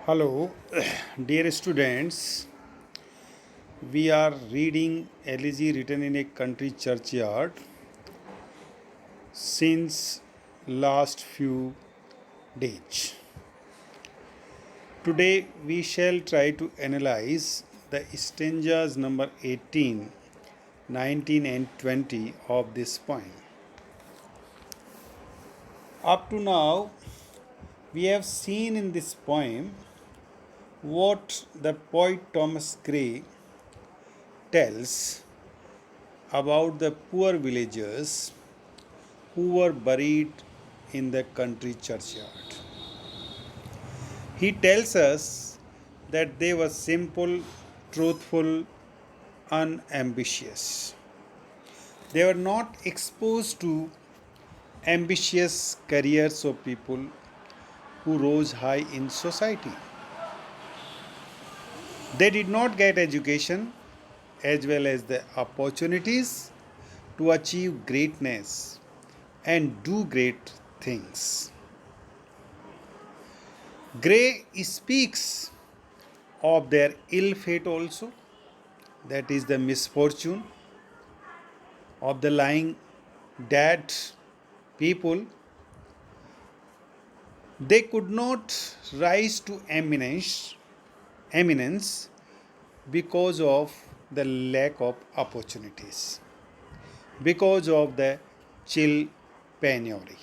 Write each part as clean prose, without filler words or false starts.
Hello, dear students. We are reading Elegy written in a country churchyard since last few days. Today we shall try to analyze the stanzas number 18, 19, and 20 of this poem. Up to now, we have seen in this poem what the poet Thomas Gray tells about the poor villagers who were buried in the country churchyard. He tells us that they were simple, truthful, unambitious. They were not exposed to ambitious careers of people who rose high in society. They did not get education as well as the opportunities to achieve greatness and do great things. Gray speaks of their ill fate also, that is the misfortune of the lying dead people. They could not rise to eminence because of the lack of opportunities, because of the chill penury,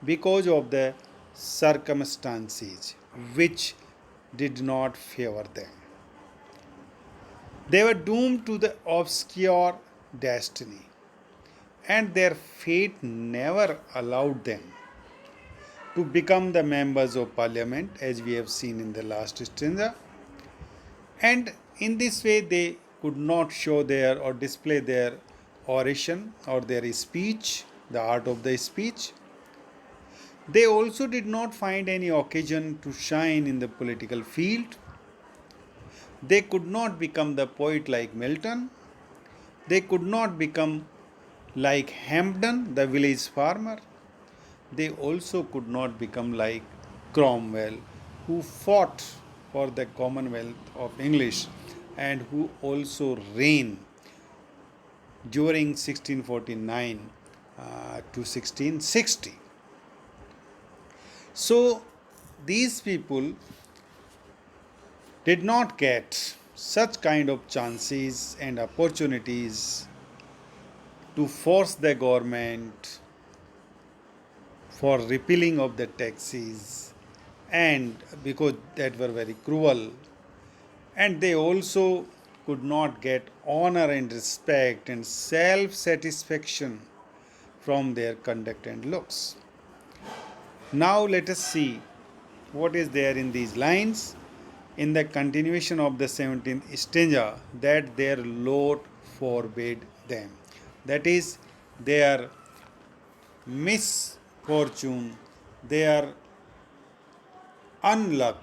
because of the circumstances which did not favor them. They were doomed to the obscure destiny, and their fate never allowed them to become the members of parliament, as we have seen in the last stanza. And in this way, they could not show their or display their oration or their speech, the art of the speech. They also did not find any occasion to shine in the political field. They could not become the poet like Milton. They could not become like Hampden, the village farmer. They also could not become like Cromwell, who fought for the Commonwealth of English and who also reigned during 1649 to 1660. So these people did not get such kind of chances and opportunities to force the government for repealing of the taxes, and because that were very cruel, and they also could not get honor and respect and self satisfaction from their conduct and looks. Now let us see what is there in these lines in the continuation of the 17th stanza, that their lot forbade them. That is, their misfortune, their unluck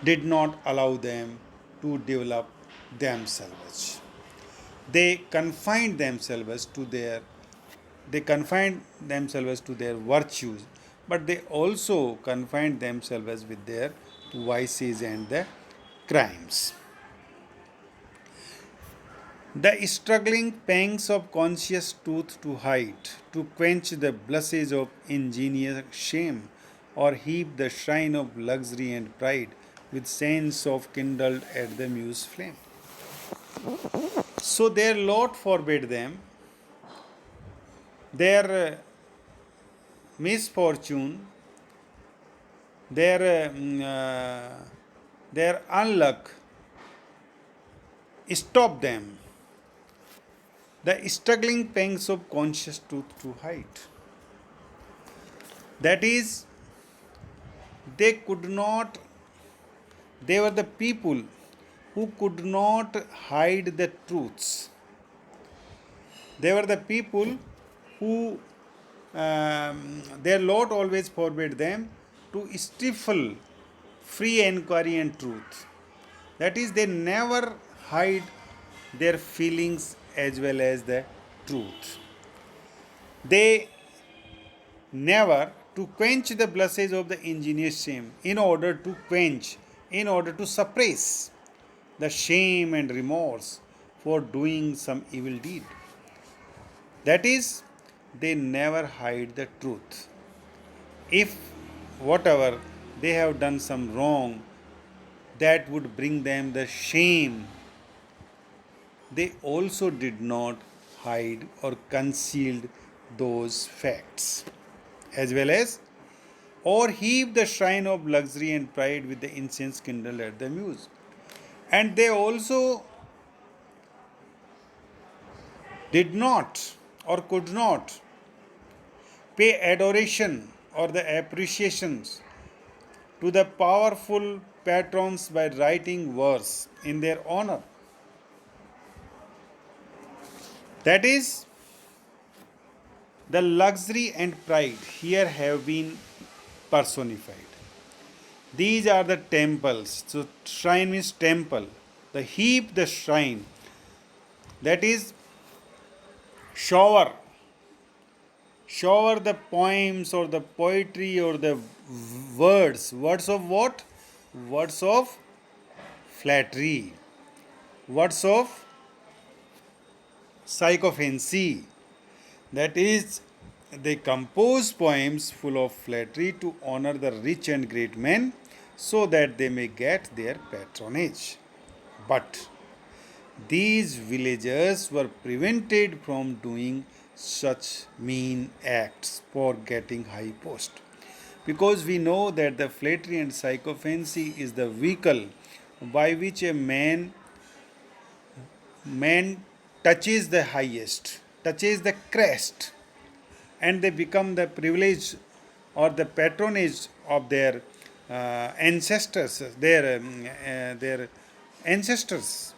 did not allow them to develop themselves. They confined themselves to their virtues, but they also confined themselves with their vices and the crimes. The struggling pangs of conscious truth to hide, to quench the blushes of ingenious shame, or heap the shrine of luxury and pride with sense of kindled at the muse flame. So their lot forbade them, their misfortune, their unluck stopped them. The struggling pangs of conscious truth to hide. That is, they could not, they were the people who could not hide the truths. They were the people who their lot always forbade them to stifle free inquiry and truth. That is, they never hide their feelings as well as the truth. They never to quench the blushes of the ingenious shame, in order to quench, in order to suppress the shame and remorse for doing some evil deed. That is, they never hide the truth. If whatever they have done some wrong that would bring them the shame, they also did not hide or concealed those facts, as well as or heap the shrine of luxury and pride with the incense kindled at the muse. And they also did not or could not pay adoration or the appreciations to the powerful patrons by writing verse in their honor. That is, the luxury and pride here have been personified. These are the temples. So, shrine means temple. The heap, the shrine. That is, shower. Shower the poems or the poetry or the words. Words of what? Words of flattery. Words of sycophancy. That is, they compose poems full of flattery to honor the rich and great men so that they may get their patronage. But these villagers were prevented from doing such mean acts for getting high post. Because we know that the flattery and sycophancy is the vehicle by which a man touches the highest, touches the crest, and they become the privilege or the patronage of their ancestors, their ancestors.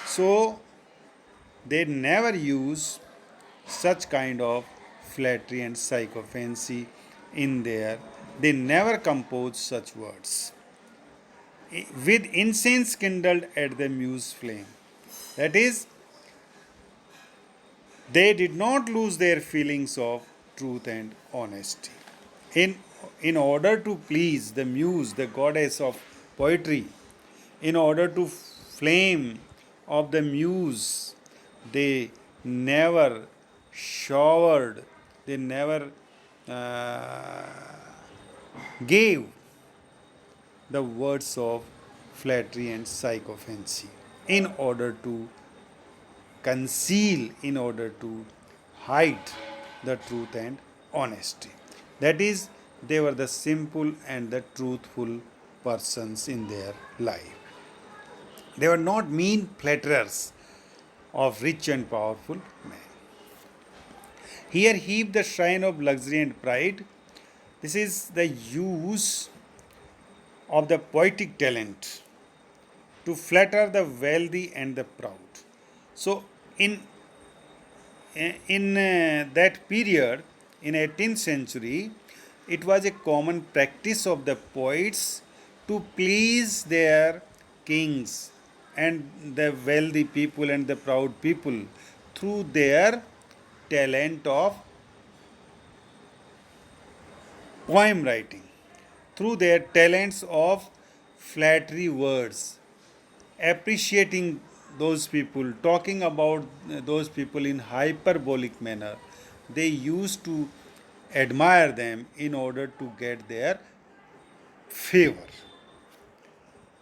So they never use such kind of flattery and sycophancy in their. They never compose such words with incense kindled at the muse flame. That is, they did not lose their feelings of truth and honesty. In, in order to please the muse, the goddess of poetry, in order to flame of the muse, they never showered, they never uh, gave the words of flattery and sycophancy in order to conceal, in order to hide the truth and honesty. That is, they were the simple and the truthful persons in their life. They were not mean flatterers of rich and powerful men. Here, heap the shrine of luxury and pride. This is the use of the poetic talent to flatter the wealthy and the proud. So, in that period, in 18th century, it was a common practice of the poets to please their kings and the wealthy people and the proud people through their talent of poem writing, through their talents of flattery words, appreciating those people, talking about those people in hyperbolic manner. They used to admire them in order to get their favor.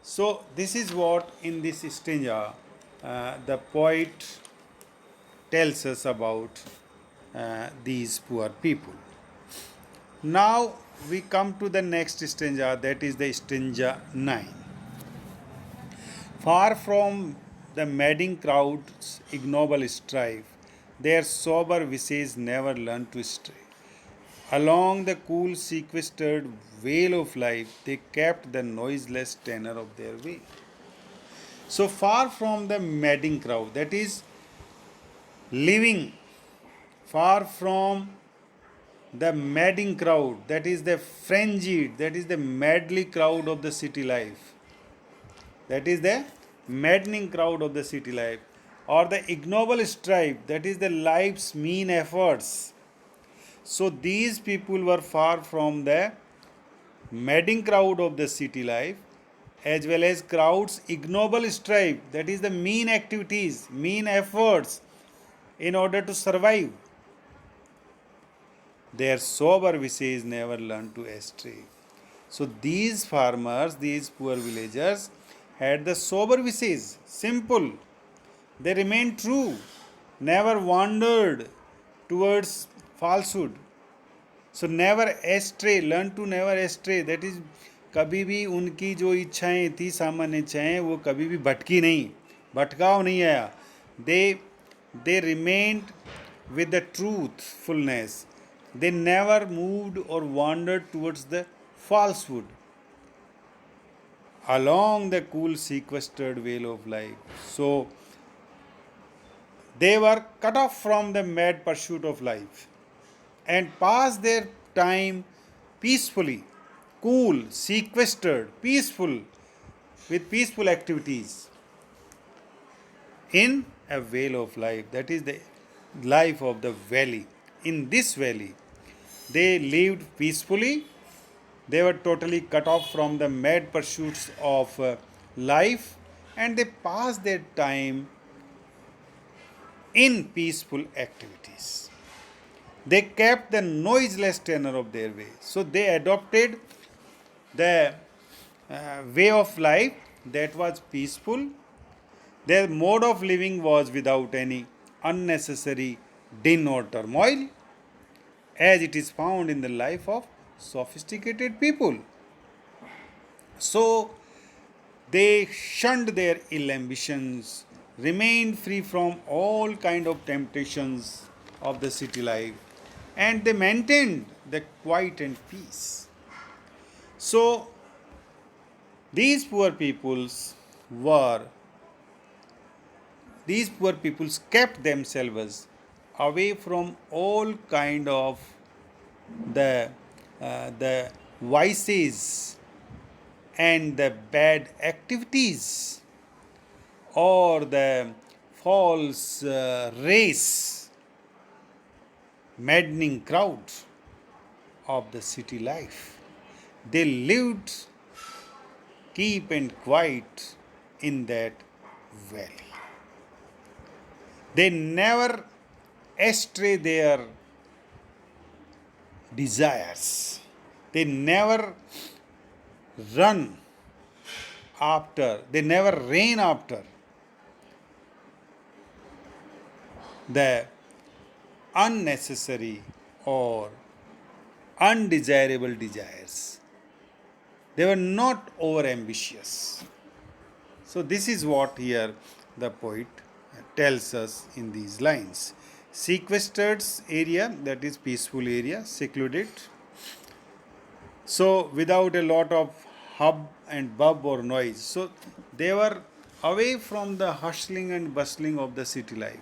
So, this is what in this stanza the poet tells us about these poor people. Now we come to the next stanza, that is the stanza 9. Far from the madding crowd's ignoble strife, their sober vices never learn to stray. Along the cool sequestered vale of life, they kept the noiseless tenor of their way. So far from the madding crowd, that is, living far from the madding crowd, that is the frenzied, that is the madly crowd of the city life. That is the maddening crowd of the city life, or the ignoble strife, that is the life's mean efforts. So these people were far from the madding crowd of the city life, as well as crowd's ignoble strife, that is the mean activities, mean efforts in order to survive. Their sober wishes never learned to stray. So these farmers, these poor villagers, had the sober wishes, simple. They remained true, never wandered towards falsehood. So never astray, learn to never astray, that is कभी भी उनकी जो इच्छाएं थी, सामान्य इच्छाएं, वो कभी भी भटकी नहीं, भटकाव नहीं आया. दे remained with the truthfulness. They never moved or wandered towards the falsehood along the cool sequestered veil of life. So they were cut off from the mad pursuit of life and passed their time peacefully, cool, sequestered, peaceful, with peaceful activities in a vale of life. That is the life of the valley. In this valley, they lived peacefully. They were totally cut off from the mad pursuits of life, and they passed their time in peaceful activities. They kept the noiseless tenor of their way. So they adopted the way of life that was peaceful. Their mode of living was without any unnecessary din or turmoil, as it is found in the life of sophisticated people. So they shunned their ill ambitions, remained free from all kind of temptations of the city life, and they maintained the quiet and peace. So these poor peoples kept themselves away from all kind of the vices and the bad activities or the false race, maddening crowd of the city life. They lived keep and quiet in that valley. They never astray their desires. They never run after, they never reign after the unnecessary or undesirable desires. They were not over ambitious. So, this is what here the poet tells us in these lines. Sequestered area, that is peaceful area, secluded. So, without a lot of hub and bub or noise. So, they were away from the hustling and bustling of the city life.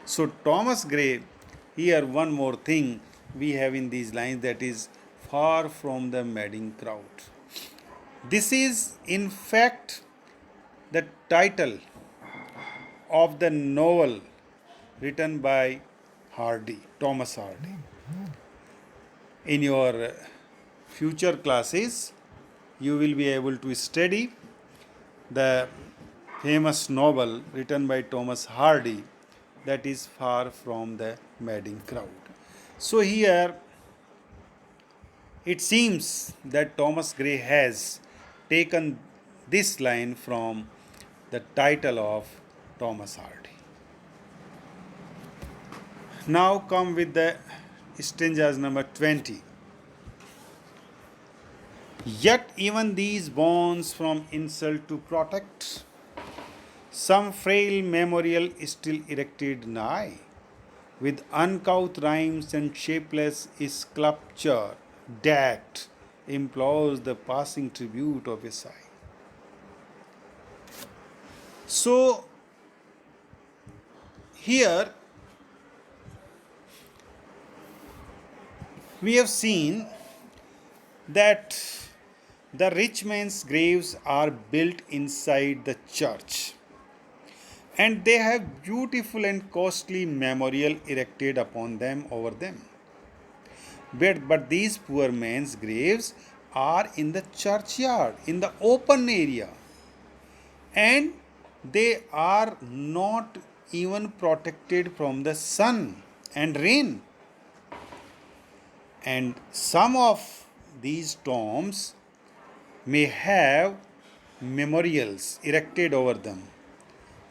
So, Thomas Gray, here one more thing we have in these lines, that is far from the madding crowd. This is in fact the title of the novel written by Hardy, Thomas Hardy. In your future classes, you will be able to study the famous novel written by Thomas Hardy, that is far from the madding crowd. So here it seems that Thomas Gray has taken this line from the title of Thomas Hardy. Now come with the stanzas number 20. Yet even these bonds from insult to protect, some frail memorial still erected nigh, with uncouth rhymes and shapeless sculpture decked, implores the passing tribute of a sigh. So here we have seen that the rich man's graves are built inside the church, and they have beautiful and costly memorial erected upon them over them. But these poor men's graves are in the churchyard, in the open area, and they are not even protected from the sun and rain. And some of these tombs may have memorials erected over them,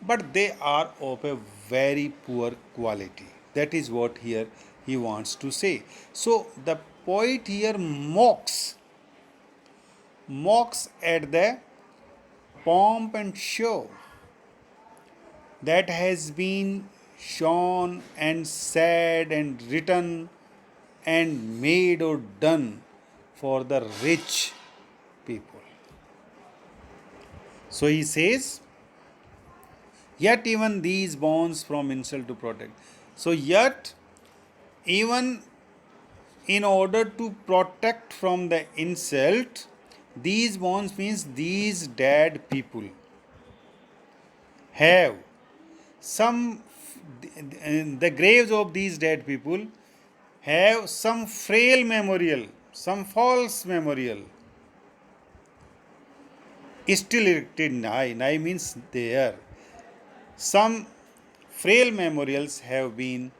but they are of a very poor quality. That is what here he wants to say. So the poet here mocks at the pomp and show that has been shown and said and written and made or done for the rich people. So he says, yet even these bonds from insult to protect. So, yet even in order to protect from the insult, these bonds means these dead people have some, the graves of these dead people have some frail memorial, some false memorial still erected. Nai means there. Some frail memorials have been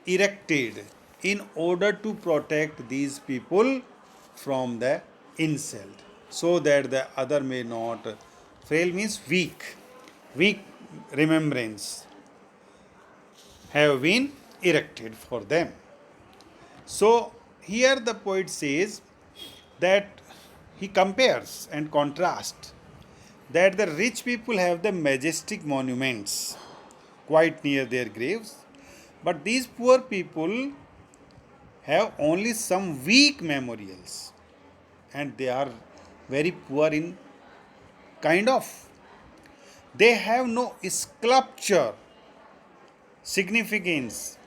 erected in order to protect these people from the insult, so that the other may not. Frail means weak remembrance have been erected for them. So here the poet says that he compares and contrasts that the rich people have the majestic monuments quite near their graves, but these poor people have only some weak memorials, and they are very poor in kind of. They have no sculpture significance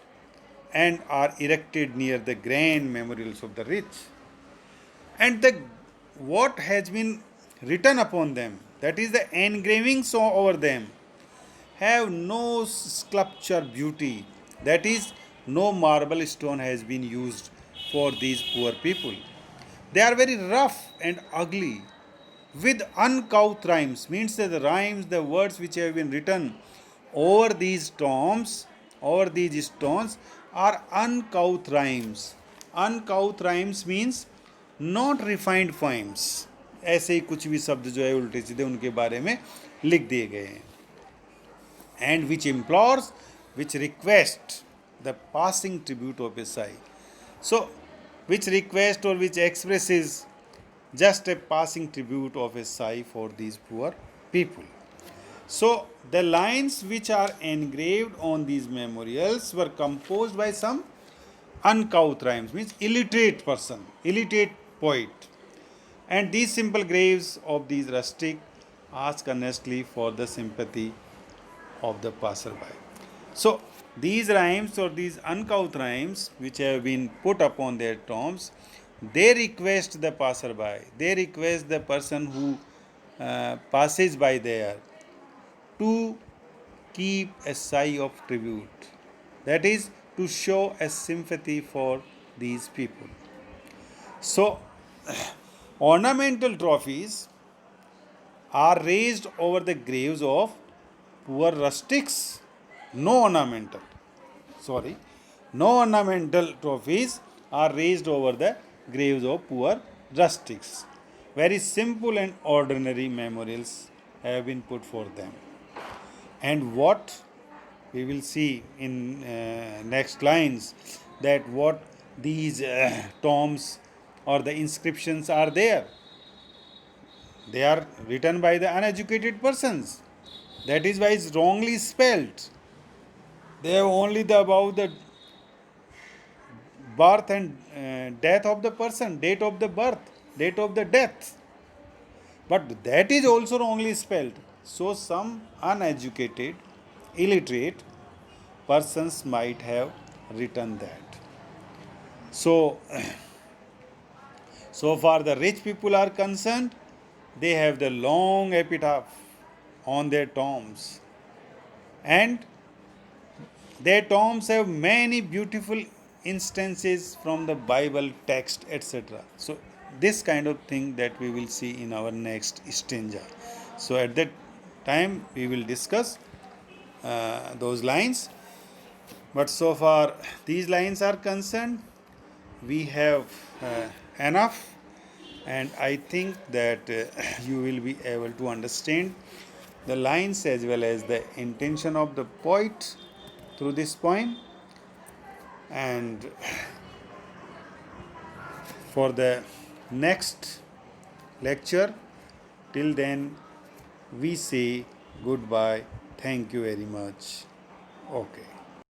and are erected near the grand memorials of the rich. And the what has been written upon them, that is the engravings over them, have no sculpture beauty, that is no marble stone has been used for these poor people. They are very rough and ugly with uncouth rhymes, means that the rhymes, the words which have been written over these tombs, over these stones, are uncouth rhymes. Uncouth rhymes means not refined poems. ऐसे ही कुछ भी शब्द जो है उल्टे सीधे उनके बारे में लिख दिए गए हैं. And which implores, which request the passing tribute of a sigh. So, which request or which expresses just a passing tribute of a sigh for these poor people. So, the lines which are engraved on these memorials were composed by some uncouth rhymes, means illiterate person, illiterate poet. And these simple graves of these rustic ask earnestly for the sympathy of the passerby. So, these rhymes or these uncouth rhymes which have been put upon their tombs, they request the passerby, they request the person who passes by there to keep a sigh of tribute, that is, to show a sympathy for these people. So, ornamental trophies are raised over the graves of poor rustics. No ornamental trophies are raised over the graves of poor rustics. Very simple and ordinary memorials have been put for them. And what we will see in next lines, that what these tombs or the inscriptions are there. They are written by the uneducated persons. That is why it's wrongly spelled. They have only about the birth and death of the person, date of the birth, date of the death. But that is also wrongly spelled. So some uneducated, illiterate persons might have written that. So, so far the rich people are concerned, they have the long epitaph on their tombs. And their tombs have many beautiful instances from the Bible text, etc. So, this kind of thing that we will see in our next stanza. So, at that time, we will discuss those lines. But so far, these lines are concerned, we have enough, and I think that you will be able to understand the lines as well as the intention of the poet through this poem. And for the next lecture, till then, we say goodbye. Thank you very much. Okay.